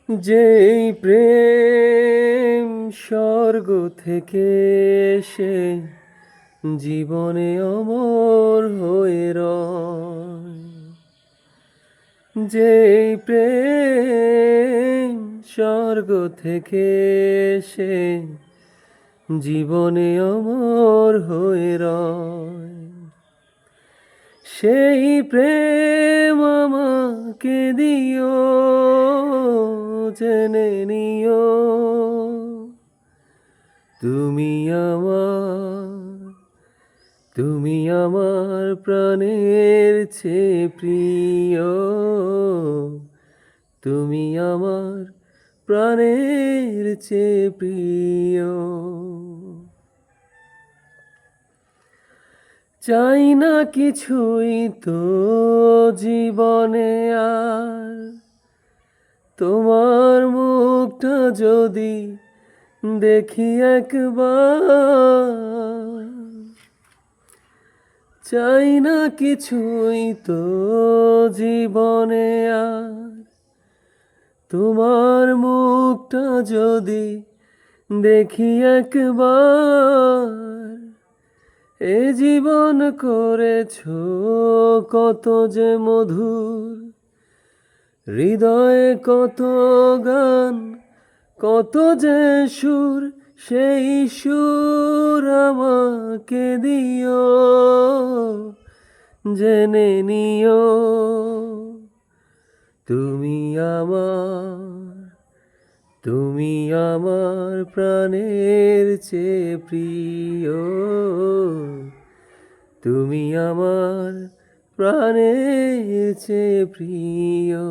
যেই প্রেম স্বর্গ থেকে এসে জীবনে অমর হয়ে রয়, যেই প্রেম স্বর্গ থেকে এসে জীবনে অমর হয়ে রয়, সেই প্রেম আমাকে দিও, জেনে নিও তুমি আমার, তুমি আমার প্রাণের চেয়ে প্রিয়, তুমি আমার প্রাণের চেয়ে প্রিয়। চাই না কিছুই তো জীবনে আর, তোমার মুখটা যদি দেখি একবার। চাই না কিছুই তো জীবনে আর, তোমার মুখটা যদি দেখি একবার। এ জীবন করেছো কত যে মধুর, হৃদয়ে কত গান, কত যে সুর, সেই সুর আমাকে দিও, জেনে নিও তুমি আমার, তুমি আমার প্রাণের চেয়ে প্রিয়, তুমি আমার প্রাণের চেয়ে প্রিয়।